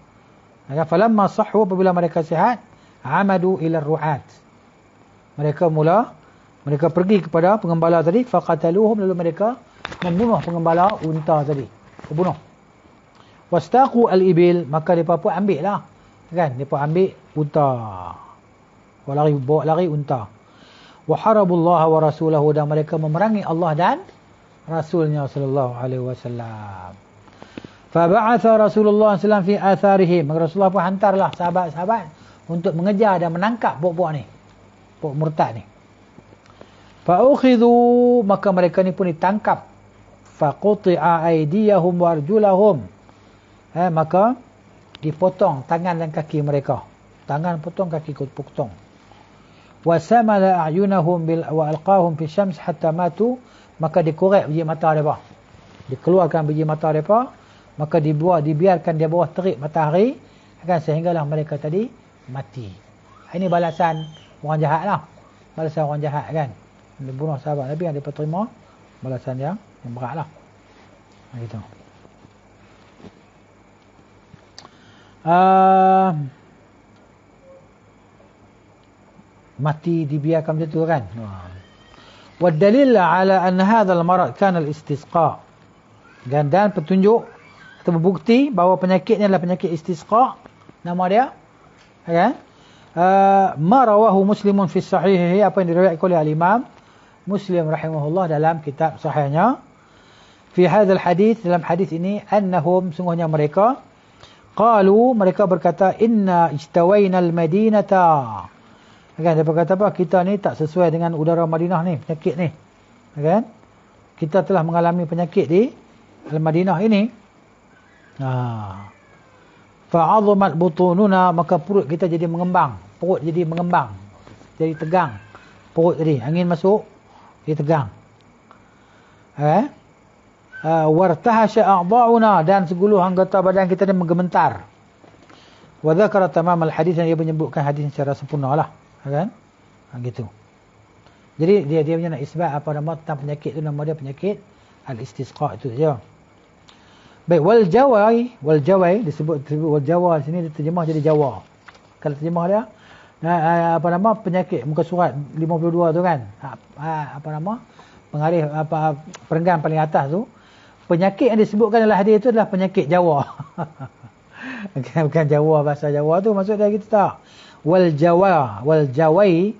Falamma sahhu, apabila mereka sihat, amadu ila ru'at, mereka mula Mereka pergi kepada pengembala tadi, faqataluhum, lalu mereka membunuh pengembala unta tadi. Membunuh. Wastaqu al-ibil, maka mereka pun ambil lah. Kan? Mereka ambil unta. Bawa lari unta. Wa harabullaha wa rasulahu, dan mereka memerangi Allah dan Rasulnya sallallahu alaihi wasallam. Faba'atha Rasulullah sallallahu fi atharihim. Maka Rasulullah pun hantarlah sahabat-sahabat untuk mengejar dan menangkap pokok ni. Pokok murtad ni. Fa'ukhidhu, maka mereka ni pun ditangkap. Faquti'a aydiyahum wa arjulahum. Maka dipotong tangan dan kaki mereka. Tangan potong, kaki potong. Wa samala a'yunahum wa alqahum fi syams hatta matu, maka dikorek biji mata mereka. Dikeluarkan biji mata mereka, maka dibiarkan dia bawah terik matahari, kan, sehinggalah mereka tadi mati. Ini balasan orang jahat lah. Balasan orang jahat, kan. Dia bunuh sahabat Nabi, yang dia terima balasan yang berat lah. Gitu. Mati dibiarkan macam tu, kan. Wa dalil ala anna hadha al-marad kana al-istisqa. Dan petunjuk atau bukti bahawa penyakit ni adalah penyakit istisqa. Nama dia, kan? Ma rawahu Muslimun fi sahihihi, apa yang diriwayatkan oleh al-Imam Muslim rahimahullah dalam kitab sahihnya. Fi hadzal hadis, dalam hadis ini, annahum, sungguhnya mereka, qalu, mereka berkata, inna ijtawaina al-madinata. Kan, dia berkata apa? Kita ni tak sesuai dengan udara Madinah ni, penyakit ni. Kan? Kita telah mengalami penyakit di Al-Madinah ini. Fa'azumat butununa, maka perut kita jadi mengembang. Perut jadi mengembang. Jadi tegang. Perut tadi, angin masuk, dia tegang. Wartahasya a'dha'una, dan seguluh anggota badan kita ni menggementar. Wa dzakara tamam al-hadis, yang dia menyebutkan hadis secara sempurna lah. Kan? Gitu. Jadi dia punya nak isbat apa nama tentang penyakit tu, nama dia penyakit al-istisqa itu saja. Baik, wal jawai disebut wal jawa sini diterjemah jadi Jawa. Kalau terjemah dia apa nama penyakit muka surat 52 tu, kan. Apa nama pengarif perenggan paling atas tu, penyakit yang disebutkan dalam hadis itu adalah penyakit Jawa. Bukan Jawa, bahasa Jawa tu maksud dia gitu tak. Wal jawai,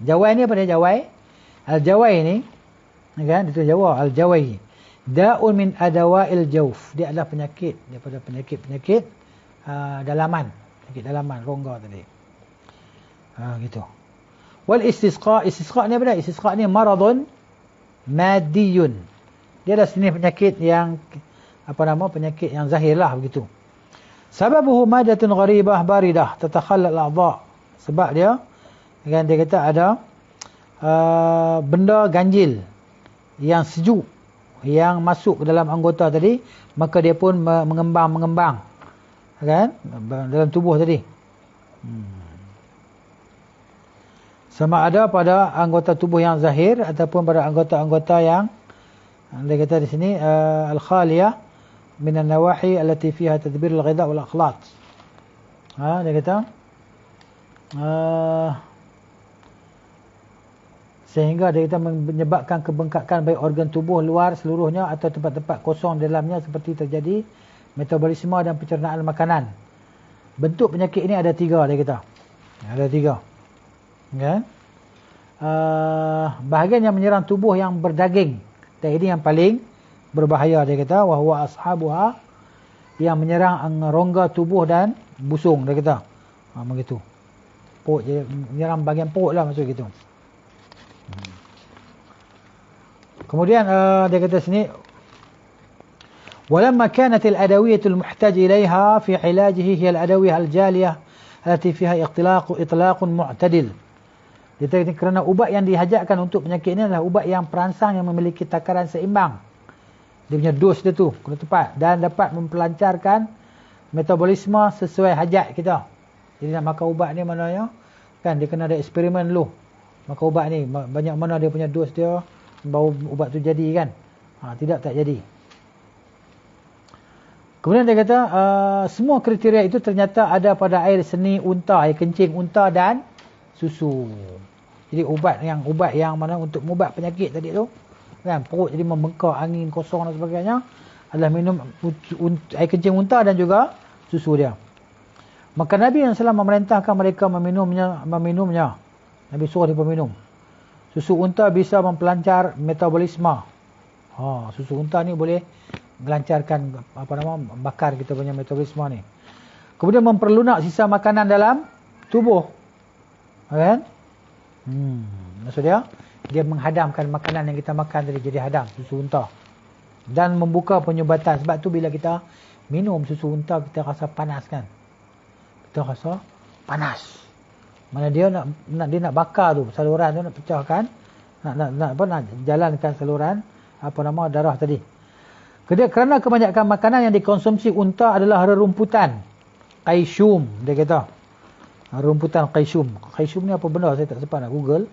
jawai ni apa dia? Jawai, al jawai ni, kan, itu Jawa. Al jawai da'un min adawa'il jawf, dia adalah penyakit daripada penyakit dalaman, penyakit dalaman, rongga tadi. Gitu. Wal istisqa, istisqa ni apa dia? Istisqa ni maradun madiyun, dia adalah jenis penyakit yang apa nama, penyakit yang zahir lah, begitu. Sababuhu madatun gharibah baridah tatakhallal al-a'dha', sebab dia, kan, dia kata ada benda ganjil yang sejuk yang masuk ke dalam anggota tadi, maka dia pun mengembang, kan, dalam tubuh tadi. Sama ada pada anggota tubuh yang zahir ataupun pada anggota-anggota yang dia kata di sini al-khaliyah min an-nawahi allati fiha tadbir al-ghidha wal akhlat. Dia kata sehingga dia kata menyebabkan kebengkakan baik organ tubuh luar seluruhnya atau tempat-tempat kosong dalamnya, seperti terjadi metabolisme dan pencernaan makanan. Bentuk penyakit ini ada 3, dia kata. Ada 3. Kan? Bahagian yang menyerang tubuh yang berdaging, dan ini yang paling berbahaya, dia kata, wa huwa ashabuha, yang menyerang rongga tubuh dan busung, dia kata. Begitu. Perut, menyerang bahagian perut lah, maksud gitu. Kemudian dia kata sini, walamma kanat al-adawiyah al-muhtaj ilaiha fi ilajihi hiya al-adawiyah al-jaliyah allati fiha itlaqun mu'tadil. Dia kata kerana ubat yang dihajatkan untuk penyakit ini adalah ubat yang perangsang, yang memiliki takaran seimbang. Dia punya dos dia tu kena tepat dan dapat mempelancarkan metabolisme sesuai hajat kita. Jadi nak makan ubat ni maknanya, kan, dia kena ada eksperimen dulu. Makan ubat ni banyak mana dia punya dos dia, baru ubat tu jadi, kan. Tidak, tak jadi. Kemudian dia kata semua kriteria itu ternyata ada pada air seni unta, air kencing unta dan susu. Jadi ubat yang mana untuk mengubat penyakit tadi tu, kan, perut jadi membengkak, angin kosong dan sebagainya, adalah minum air kencing unta dan juga susu dia. Maka Nabi SAW memerintahkan mereka meminumnya. Nabi suruh dia minum. Susu unta bisa mempelancar metabolisme. Susu unta ni boleh melancarkan bakar kita punya metabolisme ni. Kemudian memperlunak sisa makanan dalam tubuh. Kan? Maksud dia menghadamkan makanan yang kita makan tadi jadi hadam, susu unta. Dan membuka penyubatan. Sebab tu bila kita minum susu unta kita rasa panas kan. Kita rasa panas. Mana dia nak bakar tu saluran tu, nak pecahkan, nak jalankan saluran darah tadi. Kerana kebanyakan makanan yang dikonsumsi unta adalah rerumputan qaisum, dia kata. Rumputan qaisum. Qaisum ni apa benda saya tak sempat nak Google.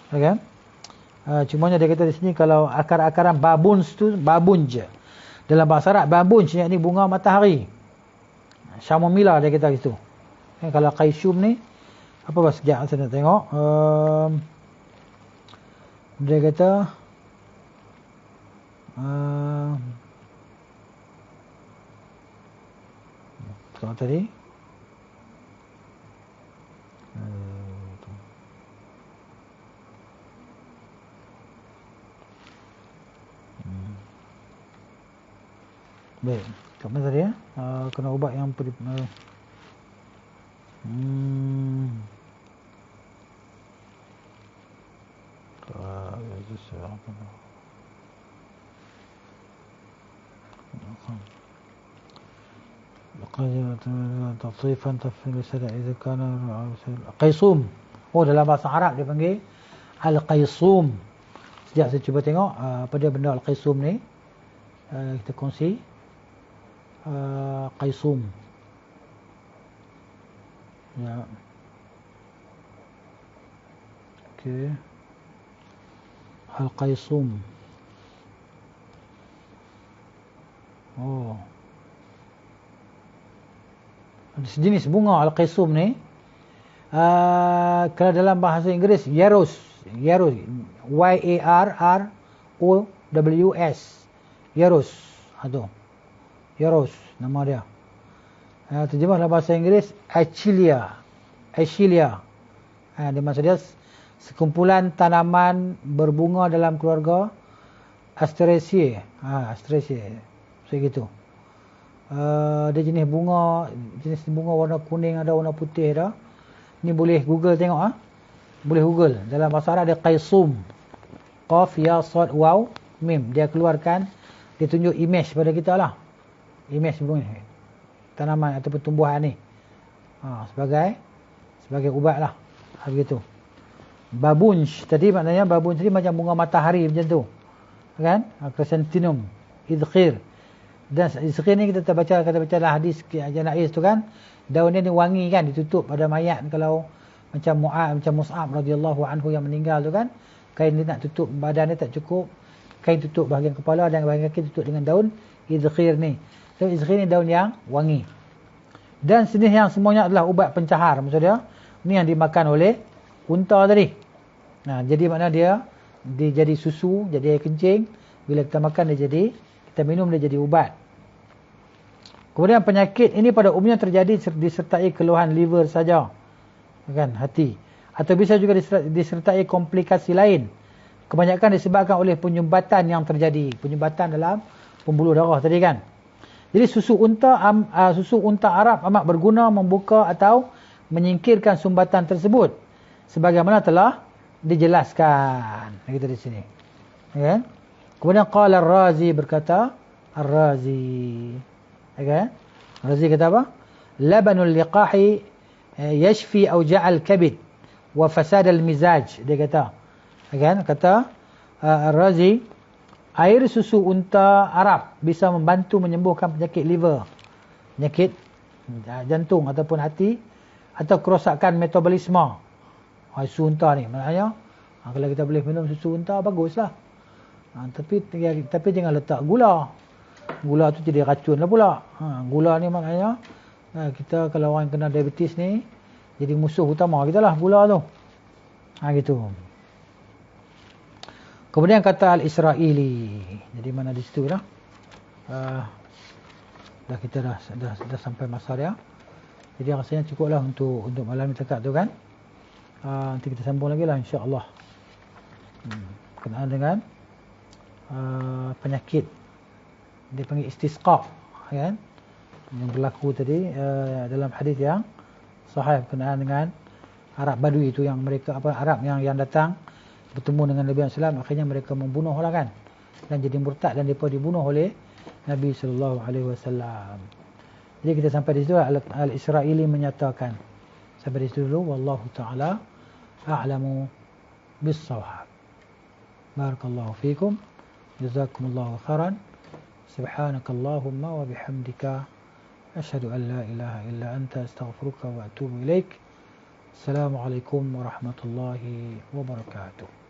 Kan? Cumanya dia kata di sini kalau akar-akaran babunj. Dalam bahasa Arab babunj ni bunga matahari. Chamomilla dia kata gitu. Kalau qaisum ni apa sekejap saya nak tengok. Dia kata apa tadi? Baik, kat mana tadi ya? Kena ubat yang tafsifan tafsir sada idza kana qaisum. Dalam bahasa Arab dia panggil al-qaisum. Sekejap saya cuba tengok apa dia benda al-qaisum ni. Kita kongsi qaisum. Ya. Okey. Al-qaisum. Sejenis bunga al-qaisum ni. Kalau dalam bahasa Inggeris yarrows, YARROWS, yarrows. Yarrows nama dia. Terjemah dalam bahasa Inggeris Achillea. Dia maksud dia sekumpulan tanaman berbunga dalam keluarga Asteraceae. Asteraceae. Gitu. Dia jenis bunga warna kuning ada, warna putih ada. Ni boleh Google tengok Boleh Google. Dalam bahasa Arab dia qaisum. Qaf ya sad waw mim. Dia keluarkan, dia tunjuk image pada kita lah. Image bunga tanaman ataupun tumbuhan ni. Sebagai ubat lah. Begitu. Babunj tadi maknanya babunj tadi macam bunga matahari macam tu. Kan? Chrysanthemum, idkhir. Dan idkhir ni kita baca dalam hadis Janaiz tu kan, daun dia ni wangi kan, ditutup pada mayat. Kalau macam Mus'ab radhiyallahu anhu yang meninggal tu kan, kain dia nak tutup badan dia tak cukup, kain tutup bahagian kepala dan bahagian kaki tutup dengan daun idkhir ni. So idkhir ni daun yang wangi. Dan sejenis yang semuanya adalah ubat pencahar. Maksud dia ni yang dimakan oleh unta tadi. Jadi makna dia jadi susu, jadi air kencing. Bila kita makan kita minum dia jadi ubat. Kemudian penyakit ini pada umumnya terjadi disertai keluhan liver saja. Kan, hati. Atau bisa juga disertai komplikasi lain. Kebanyakan disebabkan oleh penyumbatan yang terjadi. Penyumbatan dalam pembuluh darah tadi kan. Jadi susu unta Arab amat berguna membuka atau menyingkirkan sumbatan tersebut. Sebagaimana telah dijelaskan. Kita di sini. Kan? Kemudian qala Ar-Razi berkata, Ar-Razi kata apa? Labanul liqahi yashfi awja'al kabid wa fasad al-mizaj. Dia kata. Kan? Kata Ar-Razi, air susu unta Arab bisa membantu menyembuhkan penyakit liver, penyakit jantung ataupun hati, atau kerosakan metabolisme. Susu unta ni maknanya kalau kita boleh minum susu unta baguslah. Tapi jangan letak gula. Gula tu jadi racun lah pula. Gula ni maknanya kita kalau orang kena diabetes ni jadi musuh utama kita lah gula tu. Gitu. Kemudian kata Al-Isra'ili. Jadi mana di situ dah. Kita dah sampai masa dia. Jadi rasanya cukuplah untuk malam ni cakap tu kan. Nanti kita sambung lagi lah insya-Allah. Berkenaan dengan penyakit dia panggil istisqa kan, yang berlaku tadi dalam hadis yang sahih berkenaan dengan Arab Badui itu, yang mereka Arab yang datang bertemu dengan Nabi SAW, akhirnya mereka membunuh lah kan, dan jadi murtad dan mereka dibunuh oleh Nabi SAW. Jadi kita sampai di situ. Al-Isra'ili menyatakan sampai di situ dulu. Wallahu ta'ala a'lamu bis-shawab. Barakallahu fikum, jazakumullahu khairan. Subhanakallahumma wa bihamdika asyhadu an la ilaha illa anta astaghfiruka wa atubu ilaik. Assalamualaikum warahmatullahi wabarakatuh.